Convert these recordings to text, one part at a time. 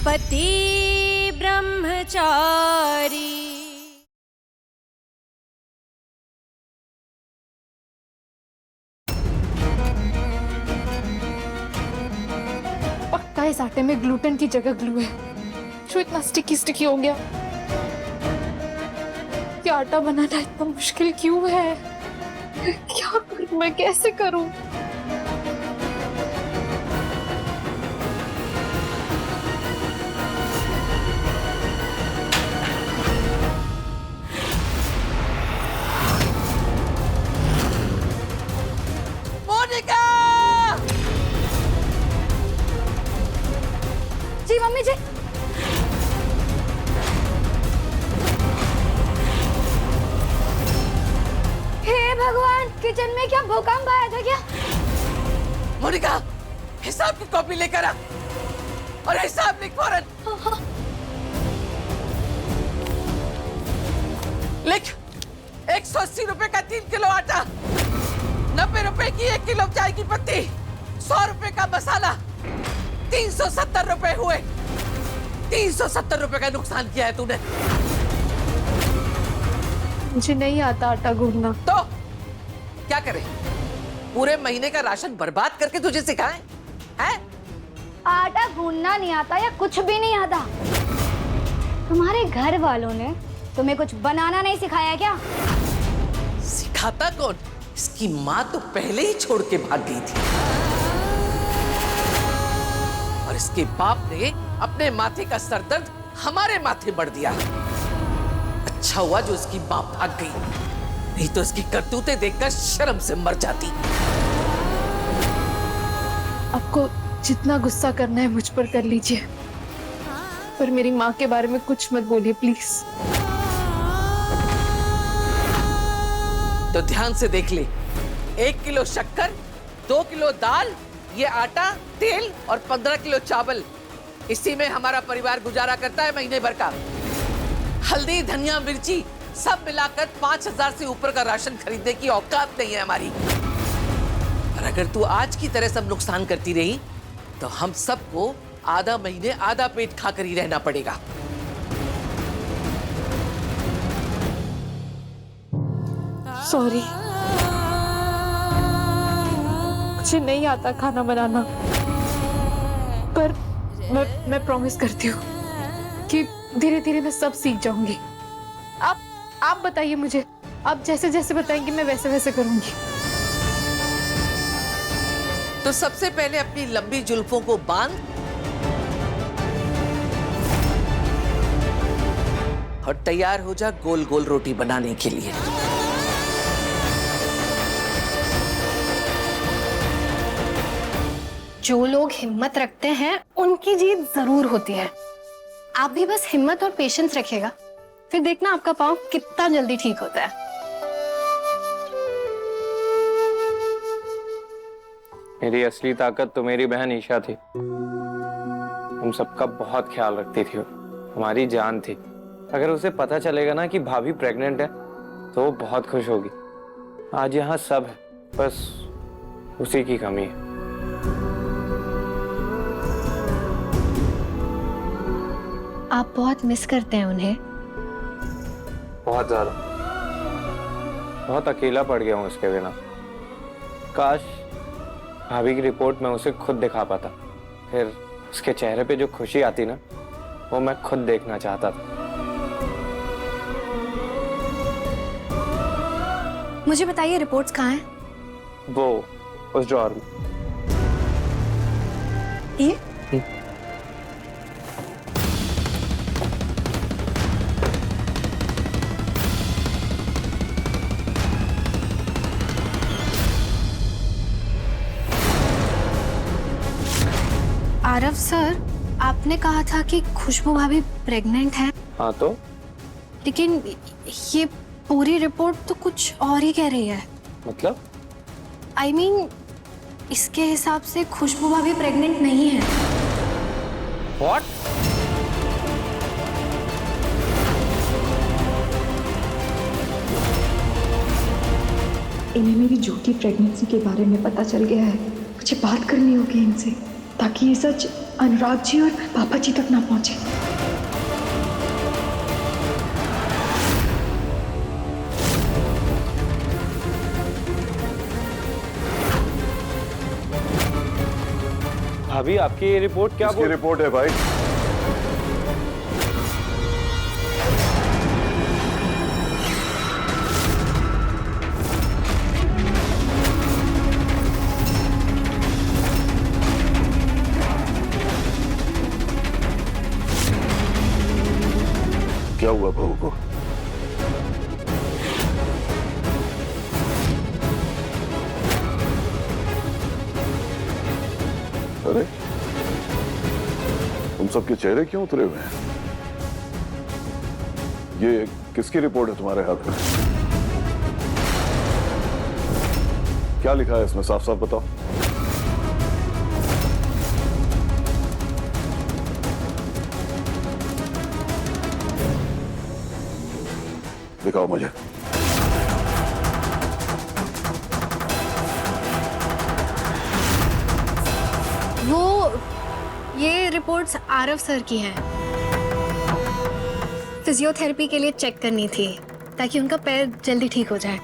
पति ब्रह्मचारी। पक्का इस आटे में ग्लूटेन की जगह ग्लू है, जो इतना स्टिकी स्टिकी हो गया। ये आटा बनाना इतना मुश्किल क्यों है? क्या करूं मैं, कैसे करूं? मोनिका! जी मम्मी जी। हे भगवान, किचन में क्या भूकंप आया था क्या? मोनिका, हिसाब की कॉपी लेकर आ और हिसाब लिख फौरन। लिख 180 रुपए का 3 किलो आटा, 90 रुपए की 1 किलो चाय की पत्ती, 100 रुपए का मसाला, 370 रुपए हुए। 370 रुपए का नुकसान किया है तूने। मुझे नहीं आता आटा गूंदना। तो क्या करें? पूरे महीने का राशन बर्बाद करके तुझे सिखाएं? हैं? आटा गूंदना नहीं आता या कुछ भी नहीं आता? तुम्हारे घर वालों ने तुम्हें कुछ बनाना नहीं सिखाया क्या? सिखाता कौन? इसकी माँ तो पहले ही छोड़ के भाग गई थी और इसके बाप ने अपने माथे का सरदर्द हमारे माथे बढ़ दिया। अच्छा हुआ जो उसकी माँ भाग गई, नहीं तो इसकी करतूतें देखकर शर्म से मर जाती। आपको जितना गुस्सा करना है मुझ पर कर लीजिए, पर मेरी माँ के बारे में कुछ मत बोलिए प्लीज। तो ध्यान से देख ले, 1 किलो शक्कर, 2 किलो दाल, ये आटा, तेल और 15 किलो चावल, इसी में हमारा परिवार गुजारा करता है महीने भर का। हल्दी, धनिया, मिर्ची सब मिलाकर 5000 से ऊपर का राशन खरीदने की औकात नहीं है हमारी। और अगर तू आज की तरह सब नुकसान करती रही तो हम सबको आधा महीने आधा पेट खाकर ही रहना पड़ेगा। सॉरी, मुझे नहीं आता खाना बनाना, पर मैं प्रॉमिस करती हूँ कि धीरे धीरे मैं सब सीख जाऊंगी। आप बताइए मुझे, आप जैसे जैसे बताएंगे मैं वैसे वैसे करूंगी। तो सबसे पहले अपनी लंबी जुल्फों को बांध और तैयार हो जा गोल गोल रोटी बनाने के लिए। जो लोग हिम्मत रखते हैं उनकी जीत जरूर होती है। आप भी बस हिम्मत और पेशेंस रखिएगा, फिर देखना आपका पाँव कितना जल्दी ठीक होता है। मेरी असली ताकत तो मेरी बहन ईशा थी। हम सबका बहुत ख्याल रखती थी, हमारी जान थी। अगर उसे पता चलेगा ना कि भाभी प्रेग्नेंट है तो वो बहुत खुश होगी। आज यहाँ सब है, बस उसी की कमी है। आप बहुत मिस करते हैं उन्हें? बहुत ज्यादा, बहुत अकेला पड़ गया हूँ उसके बिना। काश भाभी की रिपोर्ट में उसे खुद दिखा पाता, फिर उसके चेहरे पे जो खुशी आती ना, वो मैं खुद देखना चाहता था। मुझे बताइए रिपोर्ट्स कहाँ हैं? वो उस ड्रॉअर में। ये आरव सर, आपने कहा था कि खुशबू भाभी प्रेग्नेंट है। हाँ तो? लेकिन ये पूरी रिपोर्ट तो कुछ और ही कह रही है। मतलब? I mean, इसके हिसाब से खुशबू भाभी प्रेग्नेंट नहीं है। What? इन्हें मेरी झूठी प्रेगनेंसी के बारे में पता चल गया है। मुझे बात करनी होगी इनसे ताकि ये सच अनुराग जी और पापा जी तक ना पहुंचे। भाभी आपकी ये रिपोर्ट क्या किसकी रिपोर्ट है भाई? क्या हुआ बहू को? अरे तुम सबके चेहरे क्यों उतरे हुए हैं? ये किसकी रिपोर्ट है तुम्हारे हाथ में? क्या लिखा है इसमें, साफ साफ बताओ। दिखाओ मुझे। ये रिपोर्ट्स आरव सर की हैं। फिजियोथेरेपी के लिए चेक करनी थी ताकि उनका पैर जल्दी ठीक हो जाए।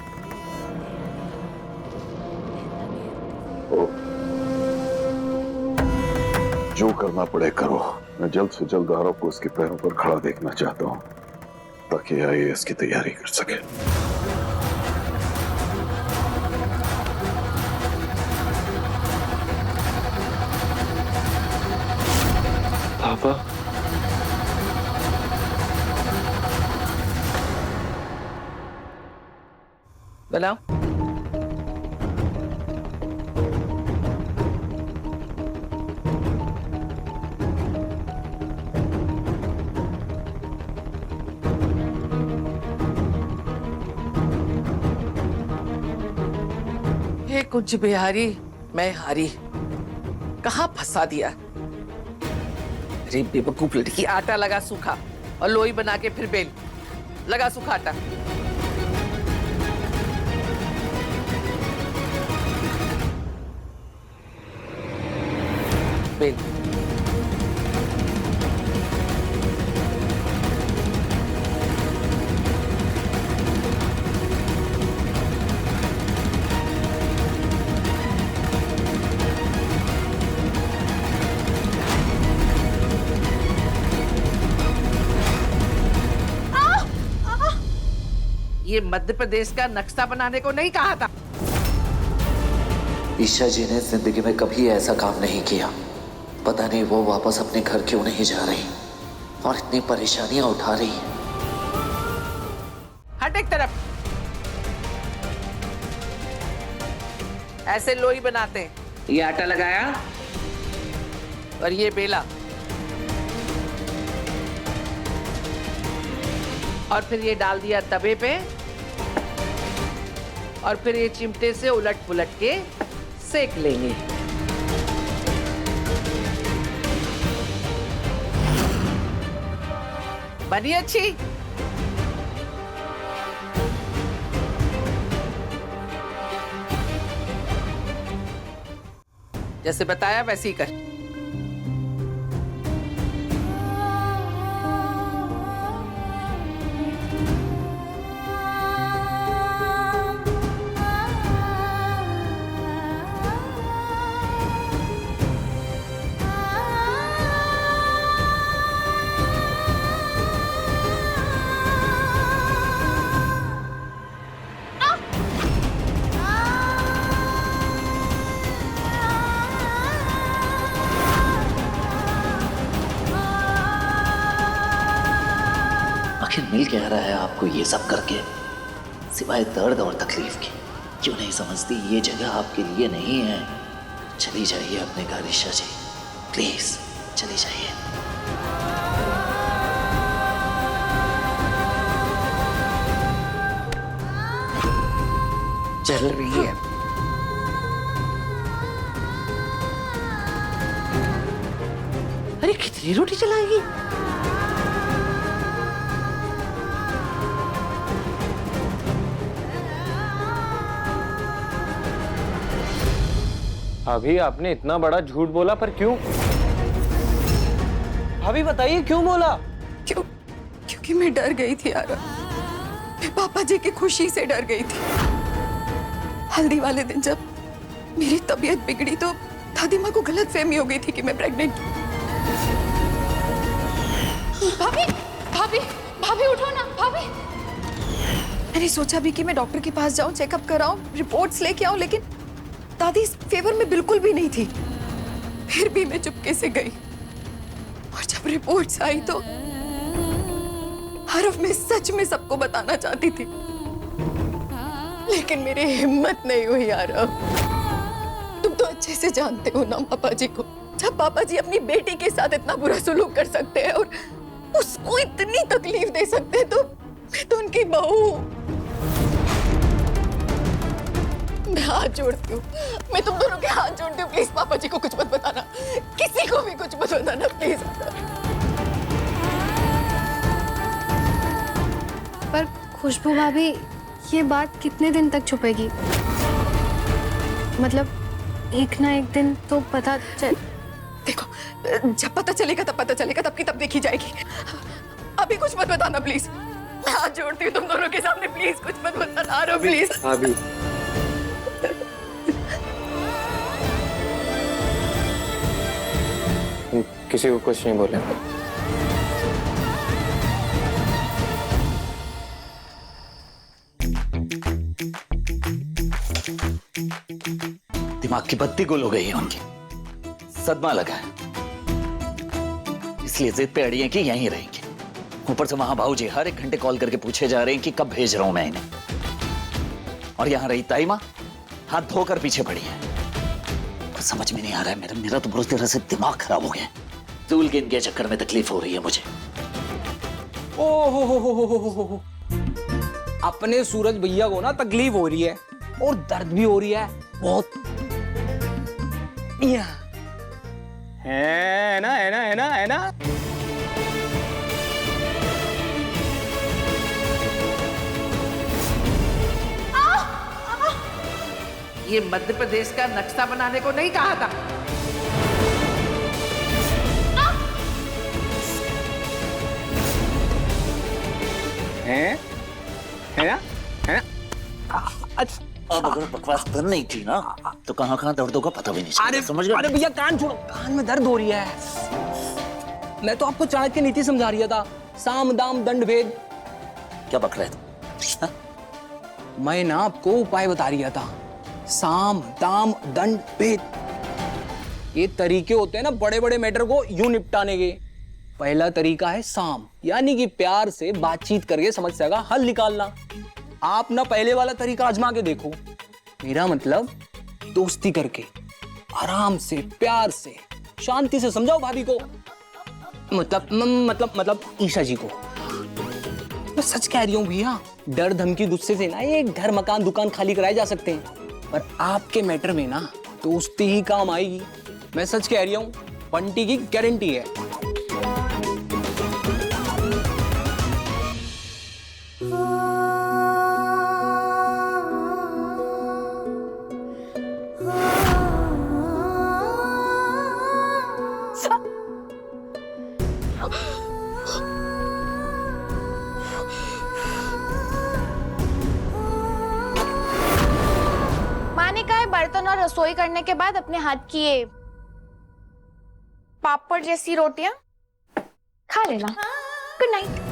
जो करना पड़े करो। मैं जल्द से जल्द आरव को इसके पैरों पर खड़ा देखना चाहता हूँ ताकि आईएएस की तैयारी कर सके। पापा बनाओ। हे कुछ बिहारी, मैं हारी। कहाँ फंसा दिया? अरे बेवकूफ लड़की, आटा लगा सूखा और लोई बना के फिर बेल। लगा सूखा आटा। बेल। ये मध्य प्रदेश का नक्शा बनाने को नहीं कहा था। ईशा जी ने जिंदगी में कभी ऐसा काम नहीं किया। पता नहीं वो वापस अपने घर क्यों नहीं जा रही और इतनी परेशानियां उठा रही है। हट एक तरफ। ऐसे लोई बनाते हैं। ये आटा लगाया और ये बेला और फिर ये डाल दिया तवे पे और फिर ये चिमटे से उलट पुलट के सेक लेंगे। बनी अच्छी? जैसे बताया वैसे ही कर। आखिर मिल क्या रहा है आपको ये सब करके, सिवाय दर्द और तकलीफ के? क्यों नहीं समझती ये जगह आपके लिए नहीं है? चली जाइए अपने घर ईशा जी, प्लीज चली जाइए। चल रही है। अरे कितनी रोटी चलाएगी? अभी आपने इतना बड़ा झूठ बोला, पर क्यों? भाभी बताइए क्यों बोला? क्योंकि मैं डर गई थी यार, मैं पापा जी की खुशी से डर गई थी। हल्दी वाले दिन जब मेरी तबीयत बिगड़ी तो दादी माँ को गलत फहमी हो गई थी कि मैं प्रेग्नेंट हूँ। भाभी भाभी भाभी उठो ना भाभी। मैंने सोचा भी कि मैं डॉक्टर के पास जाऊं, चेकअप कराऊं, रिपोर्ट्स लेके आऊं, लेकिन दादी इस फेवर में बिल्कुल भी नहीं थी। फिर भी मैं चुपके से गई और जब रिपोर्ट्स आई तो हरफ मैं सच में सबको बताना चाहती थी, लेकिन मेरी हिम्मत नहीं हुई यार। तुम तो अच्छे से जानते हो ना पापा जी को, जब पापा जी अपनी बेटी के साथ इतना बुरा सलूक कर सकते हैं और उसको इतनी तकलीफ दे सकते हैं, तो मैं तो उनकी बहू हूं। मैं हाथ जोड़ती हूँ, मैं तुम दोनों के हाथ जोड़ती हूँ, प्लीज पापा जी को कुछ मत बताना, किसी को भी कुछ मत बताना प्लीज। पर खुशबू भाभी, ये बात कितने दिन तक छुपेगी? मतलब एक ना एक दिन तो पता चल। देखो, जब पता चलेगा तब पता चलेगा, तब की तब देखी जाएगी। अभी कुछ मत बताना प्लीज, मैं हाथ जोड़ती हूँ तुम दोनों के सामने, प्लीज कुछ मत बताना। आ रहा प्लीज। भाभी किसी को कुछ नहीं बोले। दिमाग की बत्ती गुल हो गई है उनकी, सदमा लगा है, इसलिए जिद पे अड़ी है कि यहीं रहेंगे। ऊपर से वहां भाऊजी हर एक घंटे कॉल करके पूछे जा रहे हैं कि कब भेज रहा हूं मैं इन्हें, और यहां रही ताई माँ हाथ धोकर पीछे पड़ी है। कुछ समझ में नहीं आ रहा है, मेरा तो बुरी तरह से दिमाग खराब हो गया। दूल के इनके चक्कर में तकलीफ हो रही है मुझे। ओ अपने सूरज भैया को ना तकलीफ हो रही है और दर्द भी हो रही है बहुत। है ना, है ना, है ना, है ना। ये मध्य प्रदेश का नक्शा बनाने को नहीं कहा था। है ना, है ना। अच्छा, अब अगर बकवास बंद नहीं की ना तो कहाँ कहाँ दर्द होगा पता भी नहीं चलेगा, समझ गए? अरे भैया कान छोड़ो, कान में दर्द हो रही है। मैं तो आपको चाणक्य नीति समझा रही था, साम दाम दंड भेद। क्या बक रहे तुम? हाँ? मैं ना आपको उपाय बता रही था, साम दाम दंड भेद। ये तरीके होते हैं ना बड़े बड़े मैटर को यूं निपटाने के। पहला तरीका है साम, यानी कि प्यार से बातचीत करके समस्या का हल निकालना। आप ना पहले वाला तरीका आजमा के देखो, मेरा मतलब दोस्ती करके आराम से प्यार से शांति से समझाओ भाभी को, मतलब ईशा जी को। मैं सच कह रही हूँ भैया, डर धमकी गुस्से से ना ये घर मकान दुकान खाली कराए जा सकते हैं, पर आपके मैटर में ना दोस्ती ही काम आएगी। मैं सच कह रही हूँ, बंटी की गारंटी है। माने का है बर्तन और रसोई करने के बाद अपने हाथ की ये पापड़ जैसी रोटियां खा लेना। Good night.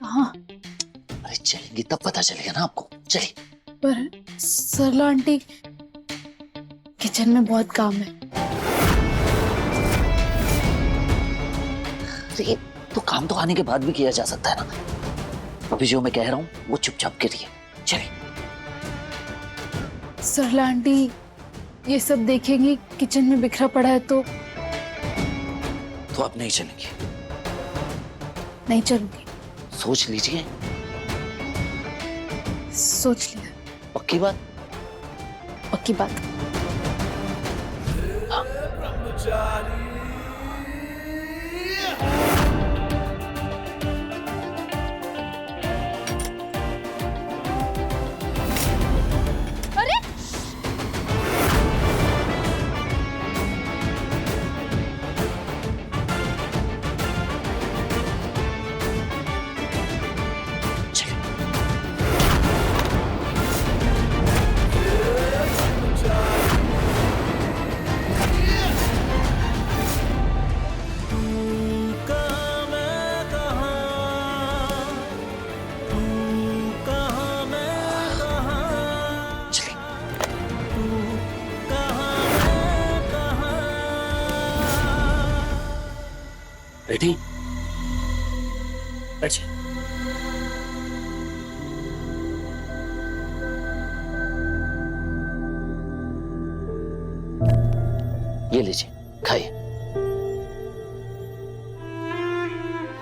कहाँ? अरे चलेंगी तब पता चलेगा ना आपको, चलिए। पर सरला आंटी, किचन में बहुत काम है। अरे तो काम तो आने के बाद भी किया जा सकता है ना। अभी जो मैं कह रहा हूँ वो चुपचाप करिए, चलिए। सरला आंटी ये सब देखेंगी किचन में बिखरा पड़ा है तो आप नहीं चलेंगे? नहीं चलूंगी। सोच लीजिए। सोच लिया। पक्की बात? पक्की बात। रेडी? बैठिए। ये लीजिए, खाइए।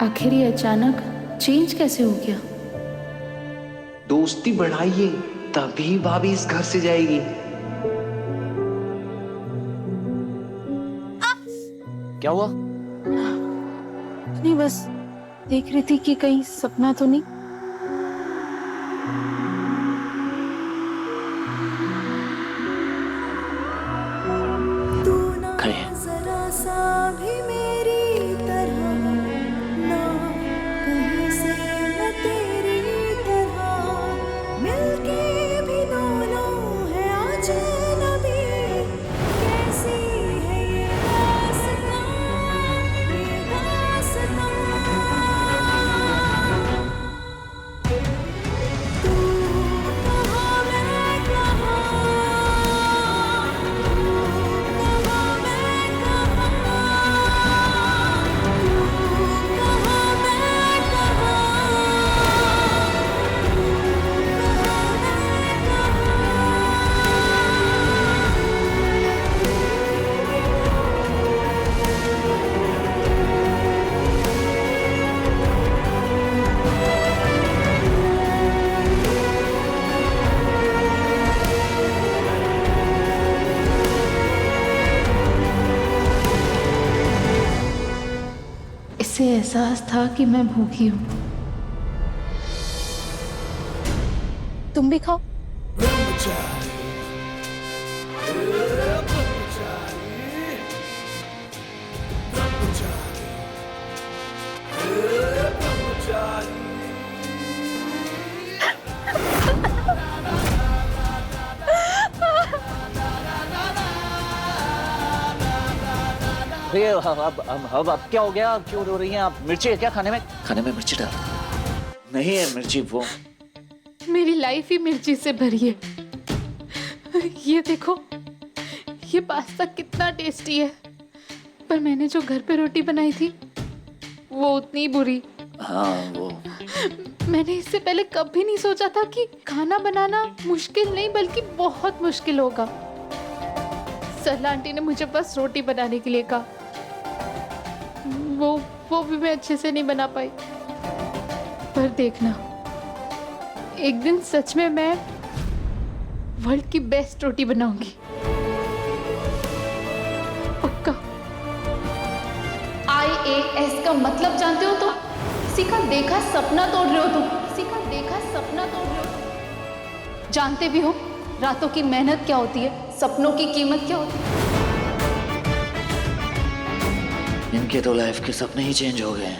आखिर ये अचानक चेंज कैसे हो गया? दोस्ती बढ़ाइए तभी भाभी इस घर से जाएगी। क्या हुआ? नहीं, बस देख रही थी कि कहीं सपना तो नहीं। खाइए। इसे एहसास था कि मैं भूखी हूँ। तुम भी खाओ। अब क्या हो गया? क्यों रो रही हैं आप? मिर्ची है क्या खाने में? खाने में मिर्ची डाल। नहीं है मिर्ची। वो मेरी लाइफ ही मिर्ची से भरी है। ये देखो, ये पास्ता कितना टेस्टी है, पर मैंने जो घर पे रोटी बनाई थी वो उतनी बुरी। हाँ वो मैंने इससे पहले कभी नहीं सोचा था कि खाना बनाना मुश्किल नहीं बल्कि बहुत मुश्किल होगा। सरला आंटी ने मुझे बस रोटी बनाने के लिए कहा, वो भी मैं अच्छे से नहीं बना पाई। पर देखना, एक दिन सच में मैं वर्ल्ड की बेस्ट रोटी बनाऊंगी, पक्का। IAS का मतलब जानते हो तो? किसी का देखा सपना तोड़ रहे हो तुम। किसी का देखा सपना तोड़ रहे हो। जानते भी हो रातों की मेहनत क्या होती है, सपनों की कीमत क्या होती है। इनके तो लाइफ के सपने ही चेंज हो गए हैं।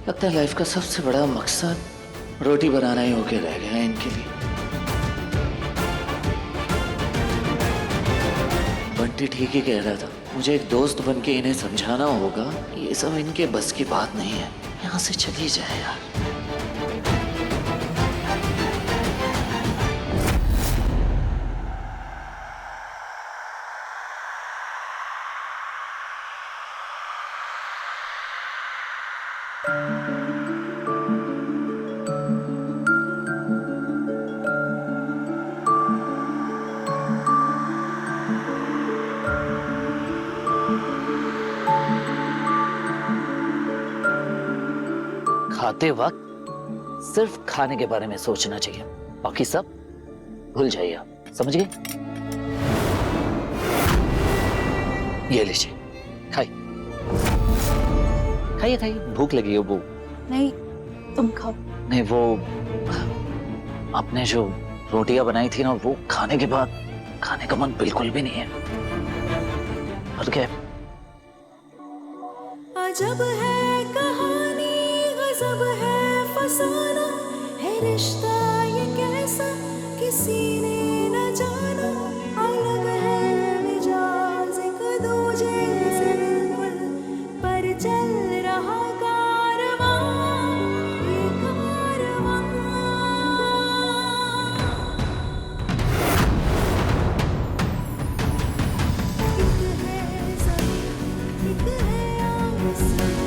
लगता है लाइफ का सबसे बड़ा मकसद रोटी बनाना ही होके रह गया है इनके लिए। बंटी ठीक ही कह रहा था, मुझे एक दोस्त बन के इन्हें समझाना होगा ये सब इनके बस की बात नहीं है। यहाँ से चली जाए यार। खाते वक्त सिर्फ खाने के बारे में सोचना चाहिए, बाकी सब भूल जाइए आप, समझ गए? ये लीजिए, खाइए खाइए खाइए, भूख लगी है वो। नहीं, तुम खाओ। नहीं, वो आपने जो रोटियां बनाई थी ना, वो खाने के बाद खाने का मन बिल्कुल भी नहीं है। और क्या अजब है कहानी, गजब है फसाना, है रिश्ता ये कैसा किसी ने न जाना। अलग है मिजाज एक दूजे से बिल्कुल, पर चल रहा कारवां ये कारवां। एक है ज़मीन, एक है आसमान,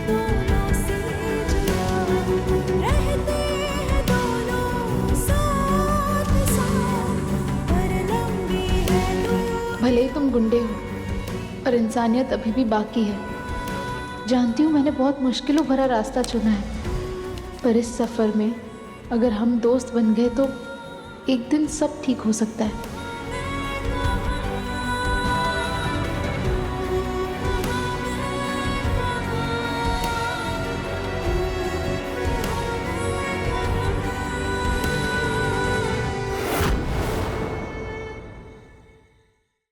दोनों से जुड़ा रहते हैं दोनों साथ साथ, पर लंबी है दूरी। भले ही तुम गुंडे हो, पर इंसानियत अभी भी बाकी है। जानती हूँ मैंने बहुत मुश्किलों भरा रास्ता चुना है, पर इस सफ़र में अगर हम दोस्त बन गए तो एक दिन सब ठीक हो सकता है।